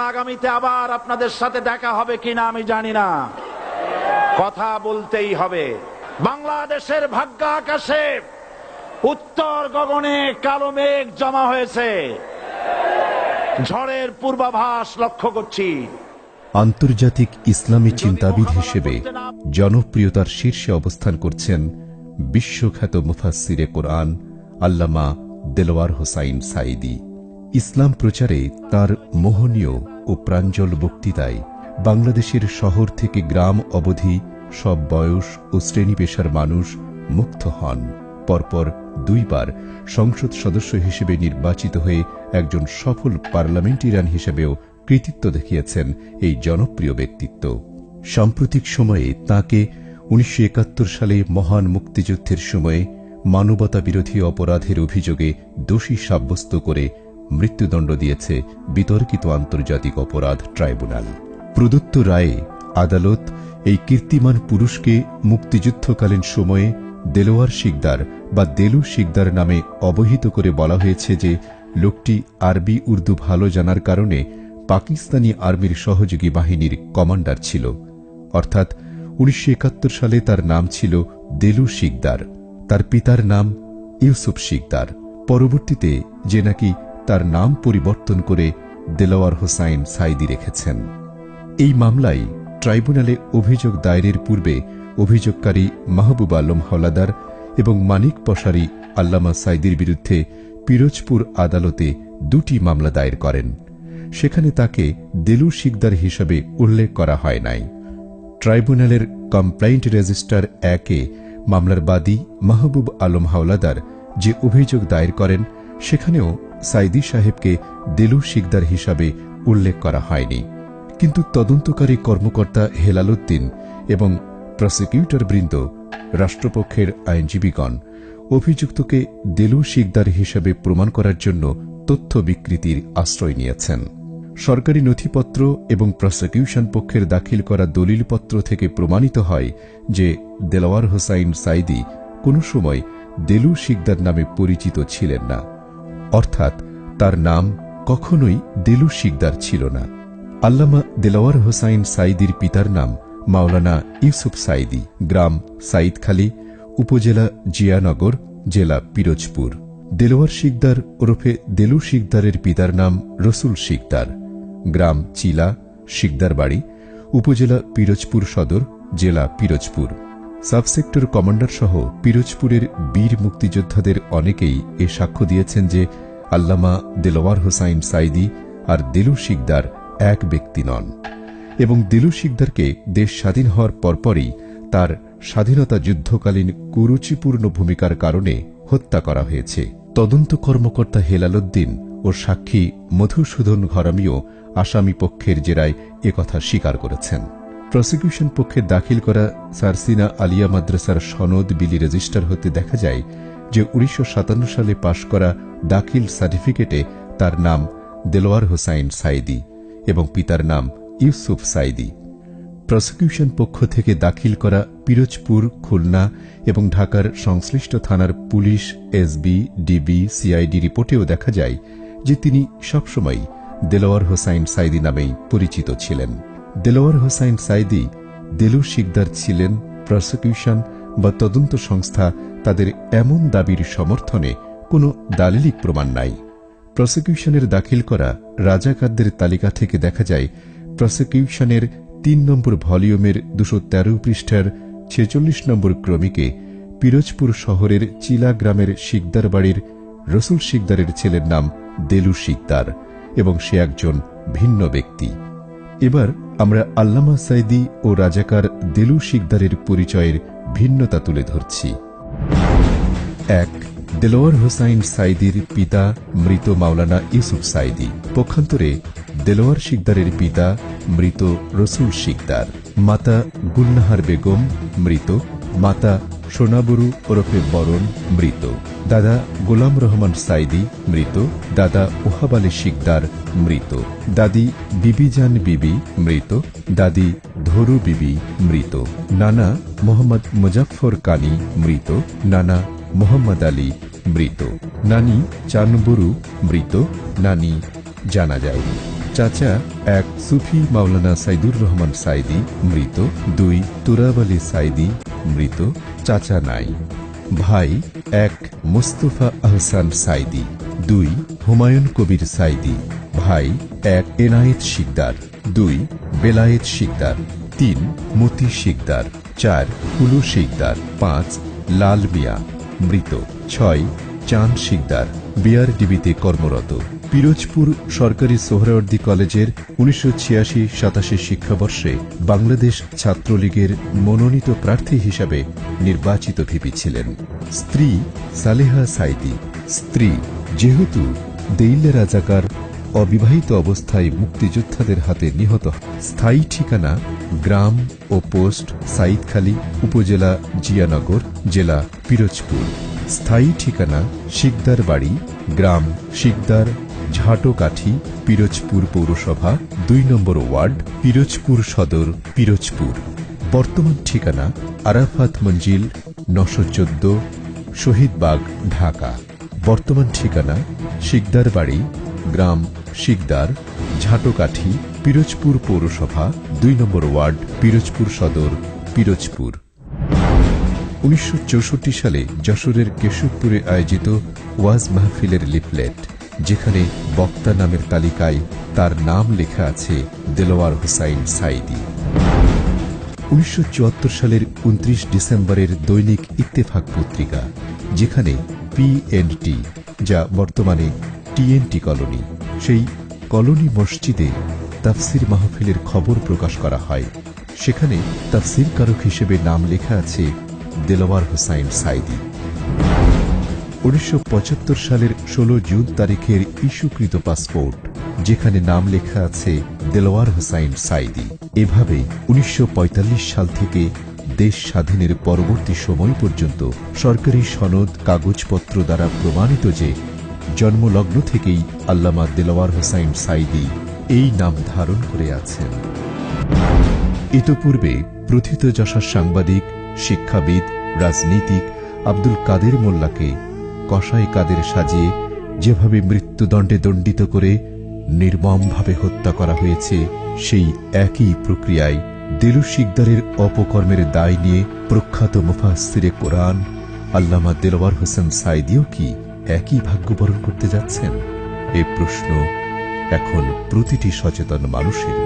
আগামীতে আবার আপনাদের সাথে দেখা হবে কিনা আমি জানি না, কথা বলতেই হবে। বাংলাদেশের ভাগ্য আকাশে উত্তর গগনে কালো মেঘ জমা হয়েছে, ঝড়ের পূর্বাভাস লক্ষ্য করছি। আন্তর্জাতিক ইসলামী চিন্তাবিদ হিসেবে জনপ্রিয়তার শীর্ষে অবস্থান করছেন বিশ্বখ্যাত মুফাসসিরে কোরআন আল্লামা দেলোয়ার হোসাইন সাঈদী। ইসলাম প্রচারে তার মোহনীয় ও প্রাঞ্জল বক্তৃতায় বাংলাদেশের শহর থেকে গ্রাম অবধি সব বয়স ও শ্রেণী পেশার মানুষ মুগ্ধ হন। পরপর দুইবার সংসদ সদস্য হিসেবে নির্বাচিত হয়ে একজন সফল পার্লামেন্টেরিয়ান হিসেবেও কৃতিত্ব দেখিয়েছেন এই জনপ্রিয় ব্যক্তিত্ব। সাম্প্রতিক সময়ে তাঁকে 1971 সালে মহান মুক্তিযুদ্ধের সময়ে মানবতা বিরোধী অপরাধের অভিযোগে দোষী সাব্যস্ত করে মৃত্যুদণ্ড দিয়েছে বিতর্কিত আন্তর্জাতিক অপরাধ ট্রাইব্যুনাল। প্রদত্ত রায়ে আদালত এই কীর্তিমান পুরুষকে মুক্তিযুদ্ধকালীন সময়ে দেলোয়ার শিকদার বা দেলু শিকদার নামে অবহিত করে বলা হয়েছে যে লোকটি আরবি উর্দু ভালো জানার কারণে পাকিস্তানি আর্মির সহযোগী বাহিনীর কমান্ডার ছিল। অর্থাৎ 1971 সালে তার নাম ছিল দেলু শিকদার, তার পিতার নাম ইউসুফ শিকদার। পরবর্তীতে যে নাকি তার নাম পরিবর্তন করে দেলোয়ার হোসাইন সাঈদী রেখেছেন। এই মামলায় ট্রাইব্যুনালে অভিযোগ দায়েরের পূর্বে অভিযোগকারী মাহবুব আলম হাওলাদার এবং মানিক পশারি আল্লামা সাঈদীর বিরুদ্ধে পিরোজপুর আদালতে দুটি মামলা দায়ের করেন। সেখানে তাকে দেলু শিকদার হিসাবে উল্লেখ করা হয় নাই। ট্রাইব্যুনালের কমপ্লেইন্ট রেজিস্টার 1-এ মামলার বাদী মাহবুব আলম হাওলাদার যে অভিযোগ দায়ের করেন সেখানেও সাঈদী সাহেবকে দেলু শিকদার হিসাবে উল্লেখ করা হয়নি। কিন্তু তদন্তকারী কর্মকর্তা হেলাল উদ্দিন এবং প্রসিকিউটর বৃন্দ, রাষ্ট্রপক্ষের আইনজীবীগণ অভিযুক্তকে দেলু শিকদার হিসেবে প্রমাণ করার জন্য তথ্য বিকৃতির আশ্রয় নিয়েছেন। সরকারি নথিপত্র এবং প্রসিকিউশন পক্ষের দাখিল করা দলিলপত্র থেকে প্রমাণিত হয় যে দেলোয়ার হোসাইন সাঈদী কোন সময় দেলু শিকদার নামে পরিচিত ছিলেন না, অর্থাৎ তার নাম কখনোই দেলু শিকদার ছিল না। আল্লামা দেলোয়ার হোসাইন সাঈদীর পিতার নাম মাওলানা ইউসুফ সাঈদী, গ্রাম সাঈদখালী, উপজেলা জিয়ানগর, জেলা পিরোজপুর। দেলোয়ার শিকদার ওরফে দেলু শিকদারের পিতার নাম রসুল শিকদার, গ্রাম চিলা, শিকদার বাড়ি, উপজেলা পিরোজপুর সদর, জেলা পিরোজপুর। সাবসেক্টর কমান্ডার সহ পিরোজপুরের বীর মুক্তিযোদ্ধাদের অনেকেই এ সাক্ষ্য দিয়েছেন যে আল্লামা দেলোয়ার হোসাইন সাঈদী আর দেলু শিকদার এক ব্যক্তি নন এবং দেলু শিকদারকে দেশ স্বাধীন হওয়ার পরপরই তার স্বাধীনতা যুদ্ধকালীন কুরুচিপূর্ণ ভূমিকার কারণে হত্যা করা হয়েছে। তদন্ত কর্মকর্তা হেলাল উদ্দিন ও সাক্ষী মধুসূদন ঘরামিও আসামি পক্ষের জেরায় একথা স্বীকার করেছেন। প্রসিকিউশন পক্ষে দাখিল করা সারসিনা আলিয়া মাদ্রাসার সনদ বিলি রেজিস্টার হতে দেখা যায় যে 1957 সালে পাশ করা দাখিল সার্টিফিকেটে তার নাম দেলোয়ার হোসাইন সাঈদী এবং পিতার নাম ইউসুফ সাঈদী। প্রসিকিউশন পক্ষ থেকে দাখিল করা পিরোজপুর, খুলনা এবং ঢাকার সংশ্লিষ্ট থানার পুলিশ, এসবি, ডিবি, সিআইডি রিপোর্টেও দেখা যায় যে তিনি সবসময় দেলোয়ার হোসাইন সাঈদী নামেই পরিচিত ছিলেন। দেলোয়ার হোসাইন সাঈদী দেলু শিকদার ছিলেন প্রসিকিউশন বা তদন্ত সংস্থা তাদের এমন দাবির সমর্থনে কোনো দালিলিক প্রমাণ নাই। প্রসিকিউশনের দাখিল করা রাজাকারদের তালিকা থেকে দেখা যায় প্রসিকিউশনের 3 নম্বর ভলিউমের 213 পৃষ্ঠার 46 নম্বর ক্রমিকে পিরোজপুর শহরের চিলা গ্রামের শিকদার বাড়ির রসুল শিকদারের ছেলের নাম দেলু শিকদার এবং সে একজন ভিন্ন ব্যক্তি। এবার আমরা আল্লামা সাঈদী ও রাজাকার দেলু শিকদারের পরিচয়ের ভিন্নতা তুলে ধরছি। 1. দেলোয়ার হোসাইন সাঈদীর পিতা মৃত মাওলানা ইউসুফ সাঈদী, পক্ষান্তরে দেলোয়ার শিকদারের পিতা মৃত রসুল শিকদার। মাতা গুলনাহার বেগম মৃত, মাতা সোনাবরু ওরফে বরণ মৃত, দাদা গোলাম রহমান সাঈদী মৃত, দাদা ওহাব আলী শিকদার মৃত, দাদি বিবিজান বিবি মৃত, দাদি ধরু বিবি মৃত, নানা মোহাম্মদ মুজাফফর কানি মৃত, নানা মোহাম্মদ আলী মৃত, নানি চানবরু মৃত, নানি জানা যায়। চাচা 1 সুফি মাওলানা সাইদুর রহমান সাইদি মৃত, 2 তুরাব আলী সাইদি মৃত, চাচা নাই। ভাই 1 মোস্তফা আহসান সাইদি, 2 হুমায়ুন কবির সাইদি, ভাই 1 এনায়েত শিকদার, 2 বেলায়েত শিকদার, 3 মতি শিকদার, 4 কুলু শিকদার, 5 লাল মিয়া মৃত, 6 চাঁদ শিকদার বিআরডিবিতে কর্মরত। পিরোজপুর সরকারি সোহরাওয়ার্দী কলেজের 1986-87 শিক্ষাবর্ষে বাংলাদেশ ছাত্রলীগের মনোনীত প্রার্থী হিসাবে নির্বাচিত ভিপি ছিলেন। স্ত্রী সালেহা সাইদি। স্ত্রী যেহেতু দেইলে রাজাকার অবিবাহিত অবস্থায় মুক্তিযোদ্ধাদের হাতে নিহত। স্থায়ী ঠিকানা গ্রাম ও পোস্ট সাইদখালী, উপজেলা জিয়ানগর, জেলা পিরোজপুর। স্থায়ী ঠিকানা শিকদার বাড়ি, গ্রাম শিকদার, ঝাটকাঠি, পিরোজপুর পৌরসভা, 2 নম্বর ওয়ার্ড, পিরোজপুর সদর, পিরোজপুর। বর্তমান ঠিকানা আরাফাত মঞ্জিল 914, শহীদবাগ, ঢাকা। বর্তমান ঠিকানা শিকদার বাড়ি, গ্রাম শিকদার, ঝাটকাঠি, পিরোজপুর পৌরসভা, 2 নম্বর ওয়ার্ড, পিরোজপুর সদর, পিরোজপুর। 1964 সালে যশোরের কেশবপুরে আয়োজিত ওয়াজ মাহফিলের লিফলেট, যেখানে বক্তা নামের তালিকায় তার নাম লেখা আছে দেলোয়ার হোসাইন সাইদি। 1974 সালের 29 ডিসেম্বরের দৈনিক ইত্তেফাক পত্রিকা, যেখানে পিএনটি, যা বর্তমানে টিএনটি কলোনি, সেই কলোনি মসজিদে তাফসির মাহফিলের খবর প্রকাশ করা হয়। সেখানে তাফসিরকারক হিসেবে নাম লেখা আছে দেলোয়ার হোসাইন সাইদি। 1975 সালের 16 জুন তারিখের ইস্যুকৃত পাসপোর্ট, যেখানে নাম লেখা আছে দেলোয়ার হোসাইন সাইদি। এভাবে 1945 সাল থেকে দেশ স্বাধীনের পরবর্তী সময় পর্যন্ত সরকারি সনদ কাগজপত্র দ্বারা প্রমাণিত যে জন্মলগ্ন থেকেই আল্লামা দেলোয়ার হোসাইন সাইদি এই নাম ধারণ করে আছেন। ইতোপূর্বে প্রথিতযশা সাংবাদিক, শিক্ষাবিদ, রাজনীতিক আব্দুল কাদের মোল্লাকে কসাই কাদের সাজিয়ে যেভাবে মৃত্যুদণ্ডে দণ্ডিত করে নির্মমভাবে হত্যা করা হয়েছে, সেই একই প্রক্রিয়ায় দেলু শিকদারের অপকর্মের দায় নিয়ে প্রখ্যাত মুফাসসিরে কোরআন আল্লামা দেলোয়ার হোসেন সাইদিও কি একই ভাগ্য বরণ করতে যাচ্ছেন? এ প্রশ্ন এখন প্রতিটি সচেতন মানুষের।